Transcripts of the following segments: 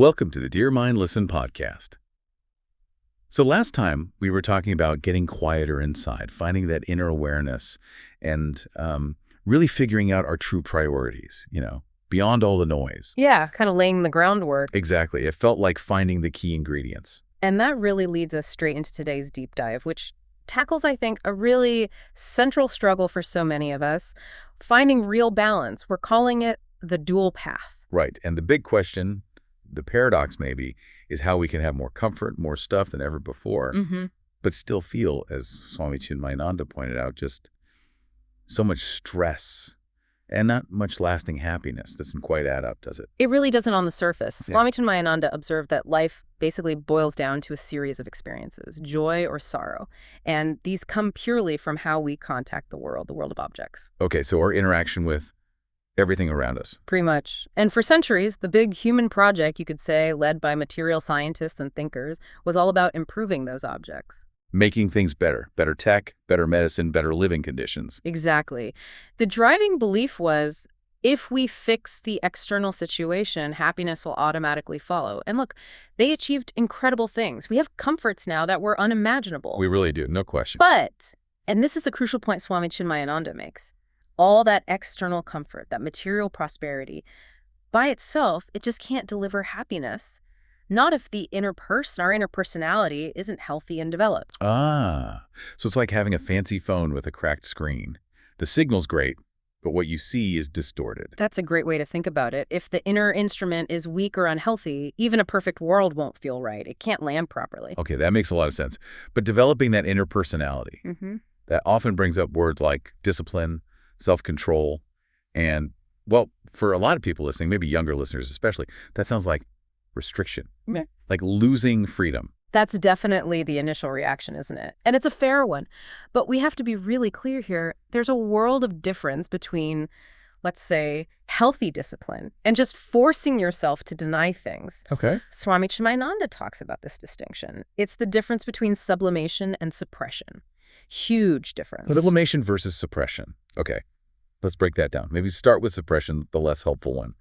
Welcome to the Dear Mind Listen podcast. So last time we were talking about getting quieter inside, finding that inner awareness, and really figuring out our true priorities, beyond all the noise. Yeah, kind of laying the groundwork. Exactly. It felt like finding the key ingredients. And that really leads us straight into today's deep dive, which tackles, I think, a really central struggle for so many of us, finding real balance. We're calling it the dual path. Right. And the big question, the paradox maybe, is how we can have more comfort, more stuff than ever before, but still feel, as Swami Chinmayananda pointed out, just so much stress and not much lasting happiness. Doesn't quite add up, does it? It really doesn't on the surface. Yeah. Swami Chinmayananda observed that life basically boils down to a series of experiences, joy or sorrow. And these come purely from how we contact the world of objects. Okay, so our interaction with everything around us. Pretty much. And for centuries, the big human project, you could say, led by material scientists and thinkers, was all about improving those objects. Making things better. Better tech, better medicine, better living conditions. Exactly. The driving belief was, if we fix the external situation, happiness will automatically follow. And look, they achieved incredible things. We have comforts now that were unimaginable. We really do, no question. But, and this is the crucial point Swami Chinmayananda makes, all that external comfort, that material prosperity, by itself, it just can't deliver happiness. Not if the inner person, our inner personality, isn't healthy and developed. So it's like having a fancy phone with a cracked screen. The signal's great, but what you see is distorted. That's a great way to think about it. If the inner instrument is weak or unhealthy, even a perfect world won't feel right. It can't land properly. Okay, that makes a lot of sense. But developing that inner personality, that often brings up words like discipline, self-control, and, well, for a lot of people listening, maybe younger listeners especially, that sounds like restriction, like losing freedom. That's definitely the initial reaction, isn't it? And it's a fair one. But we have to be really clear here. There's a world of difference between, let's say, healthy discipline and just forcing yourself to deny things. Okay. Swami Chinmayananda talks about this distinction. It's the difference between sublimation and suppression. Huge difference. Sublimation versus suppression. Okay, let's break that down. Maybe start with suppression, the less helpful one.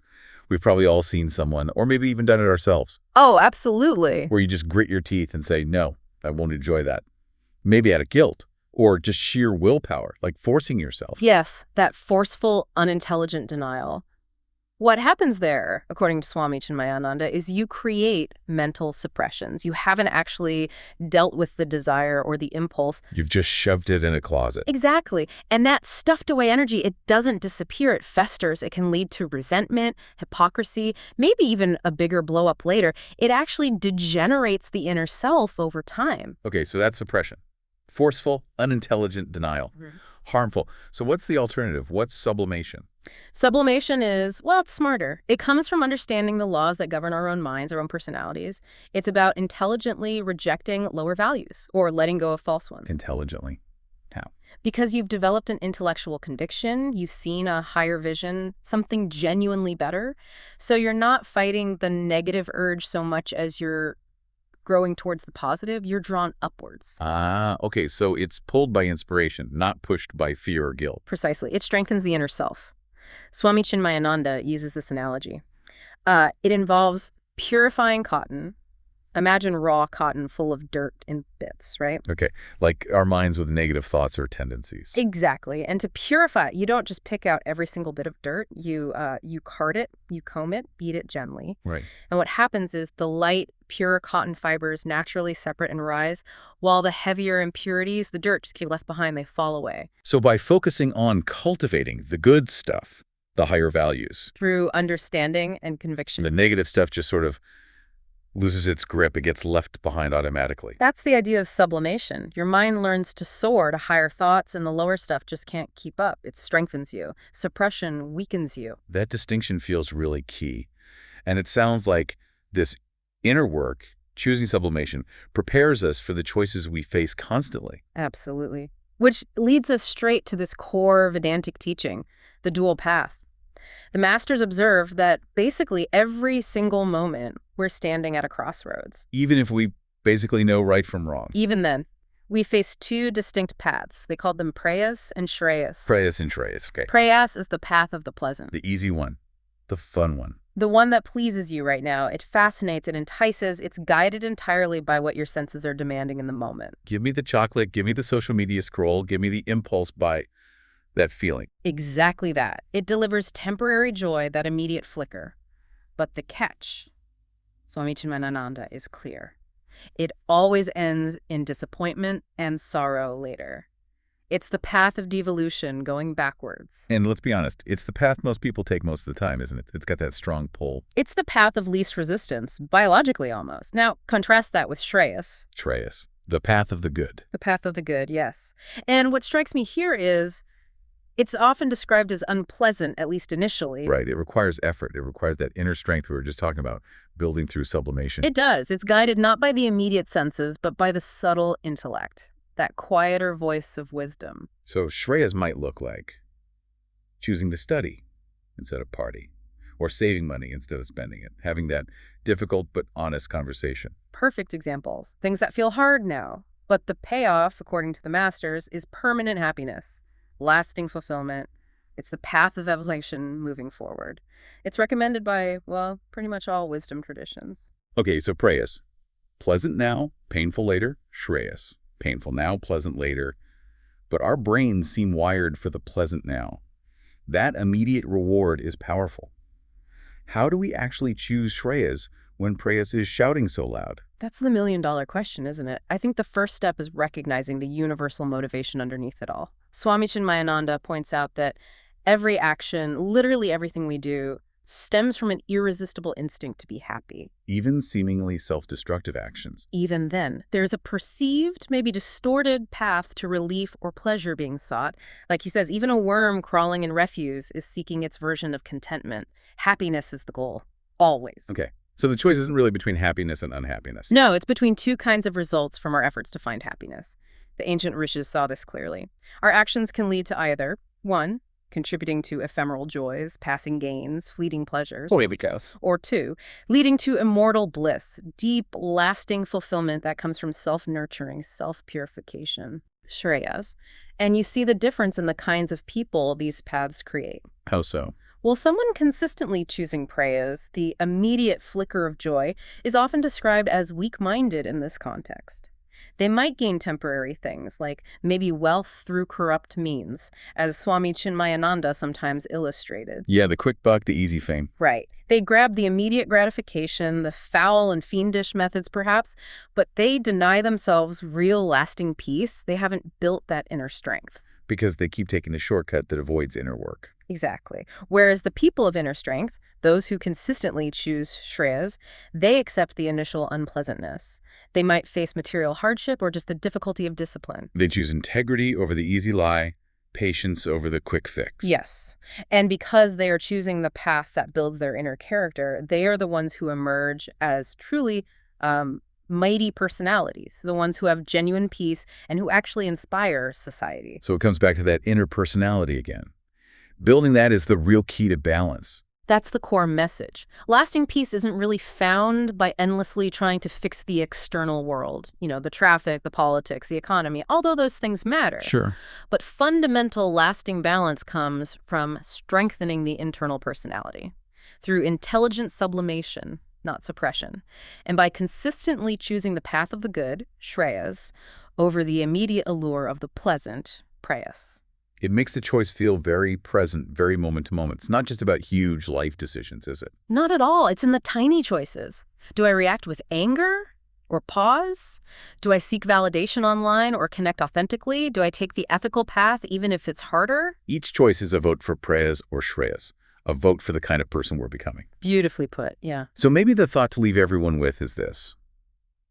We've probably all seen someone, or maybe even done it ourselves, Oh, absolutely. where you just grit your teeth and say, no, I won't enjoy that. Maybe out of guilt, or just sheer willpower, like forcing yourself. Yes, that forceful, unintelligent denial. What happens there, according to Swami Chinmayananda, is you create mental suppressions. You haven't actually dealt with the desire or the impulse. You've just shoved it in a closet. Exactly. And that stuffed away energy, it doesn't disappear. It festers. It can lead to resentment, hypocrisy, maybe even a bigger blow up later. It actually degenerates the inner self over time. Okay, so that's suppression. Forceful, unintelligent denial. Harmful. So what's the alternative? What's sublimation? Sublimation is, well, it's smarter. It comes from understanding the laws that govern our own minds, our own personalities. It's about intelligently rejecting lower values or letting go of false ones. Intelligently. How? Because you've developed an intellectual conviction, you've seen a higher vision, something genuinely better. So you're not fighting the negative urge so much as you're growing towards the positive. You're drawn upwards. Okay, so it's pulled by inspiration, not pushed by fear or guilt. Precisely. It strengthens the inner self. Swami Chinmayananda uses this analogy. It involves purifying cotton. Imagine raw cotton full of dirt and bits, right? Okay, like our minds with negative thoughts or tendencies. Exactly. And to purify it, you don't just pick out every single bit of dirt. You card it, you comb it, beat it gently. Right. And what happens is the light, pure cotton fibers naturally separate and rise, while the heavier impurities, the dirt, just get left behind, they fall away. So by focusing on cultivating the good stuff, the higher values, Through understanding and conviction. the negative stuff just sort of loses its grip. It gets left behind automatically. That's the idea of sublimation. Your mind learns to soar to higher thoughts, and the lower stuff just can't keep up. It strengthens you. Suppression weakens you. That distinction feels really key. And it sounds like this inner work, choosing sublimation, prepares us for the choices we face constantly. Absolutely. Which leads us straight to this core Vedantic teaching, the dual path. The masters observed that basically every single moment we're standing at a crossroads. Even if we basically know right from wrong. Even then, we face two distinct paths. They called them prayas and shreyas. Prayas and shreyas, okay. Prayas is the path of the pleasant. The easy one, the fun one. The one that pleases you right now. It fascinates, it entices, it's guided entirely by what your senses are demanding in the moment. Give me the chocolate, give me the social media scroll, give me the impulse buy, that feeling. Exactly that. It delivers temporary joy, that immediate flicker. But the catch, Swami Chinmayananda, is clear. It always ends in disappointment and sorrow later. It's the path of devolution, going backwards. And let's be honest, it's the path most people take most of the time, isn't it? It's got that strong pull. It's the path of least resistance, biologically almost. Now, contrast that with Shreyas. Shreyas, the path of the good. The path of the good, yes. And what strikes me here is it's often described as unpleasant, at least initially. Right. It requires effort. It requires that inner strength we were just talking about, building through sublimation. It does. It's guided not by the immediate senses, but by the subtle intellect, that quieter voice of wisdom. So Shreyas might look like choosing to study instead of party, or saving money instead of spending it, having that difficult but honest conversation. Perfect examples. Things that feel hard now. But the payoff, according to the masters, is permanent happiness, lasting fulfillment. It's the path of evolution moving forward. It's recommended by, well, pretty much all wisdom traditions. Okay, so Prayas. Pleasant now, painful later. Shreyas. Painful now, pleasant later. But our brains seem wired for the pleasant now. That immediate reward is powerful. How do we actually choose Shreyas when Prayas is shouting so loud? That's the million-dollar question, isn't it? I think the first step is recognizing the universal motivation underneath it all. Swami Chinmayananda points out that every action, literally everything we do, stems from an irresistible instinct to be happy. Even seemingly self-destructive actions. Even then, there's a perceived, maybe distorted path to relief or pleasure being sought. Like he says, even a worm crawling in refuse is seeking its version of contentment. Happiness is the goal, always. Okay, so the choice isn't really between happiness and unhappiness. No, it's between two kinds of results from our efforts to find happiness. The ancient rishis saw this clearly. Our actions can lead to either, 1, contributing to ephemeral joys, passing gains, fleeting pleasures. Or 2, leading to immortal bliss, deep, lasting fulfillment that comes from self-nurturing, self-purification. Shreyas. And you see the difference in the kinds of people these paths create. How so? Well, someone consistently choosing Prayas, the immediate flicker of joy, is often described as weak-minded in this context. They might gain temporary things, like maybe wealth through corrupt means, as Swami Chinmayananda sometimes illustrated. Yeah, the quick buck, the easy fame. Right. They grab the immediate gratification, the foul and fiendish methods perhaps, but they deny themselves real lasting peace. They haven't built that inner strength. Because they keep taking the shortcut that avoids inner work. Exactly. Whereas the people of inner strength, those who consistently choose Shreyas, they accept the initial unpleasantness. They might face material hardship or just the difficulty of discipline. They choose integrity over the easy lie, patience over the quick fix. Yes. And because they are choosing the path that builds their inner character, they are the ones who emerge as truly mighty personalities, the ones who have genuine peace and who actually inspire society. So it comes back to that inner personality again. Building that is the real key to balance. That's the core message. Lasting peace isn't really found by endlessly trying to fix the external world. You know, the traffic, the politics, the economy, although those things matter. Sure. But fundamental lasting balance comes from strengthening the internal personality through intelligent sublimation, not suppression, and by consistently choosing the path of the good, Shreyas, over the immediate allure of the pleasant, Prayas. It makes the choice feel very present, very moment to moment. It's not just about huge life decisions, is it? Not at all. It's in the tiny choices. Do I react with anger or pause? Do I seek validation online or connect authentically? Do I take the ethical path even if it's harder? Each choice is a vote for Prayas or Shreyas, a vote for the kind of person we're becoming. Beautifully put, yeah. So maybe the thought to leave everyone with is this.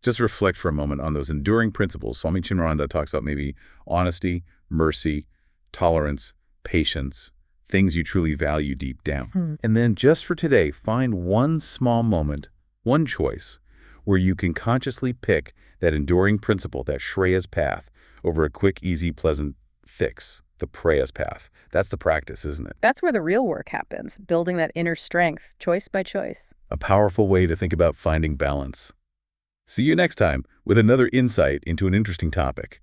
Just reflect for a moment on those enduring principles. Swami Chinmayananda talks about maybe honesty, mercy, tolerance, patience, things you truly value deep down. And then just for today, find one small moment, one choice, where you can consciously pick that enduring principle, that Shreyas path, over a quick, easy, pleasant fix, the Prayas path. That's the practice, isn't it? That's where the real work happens, building that inner strength, choice by choice. A powerful way to think about finding balance. See you next time with another insight into an interesting topic.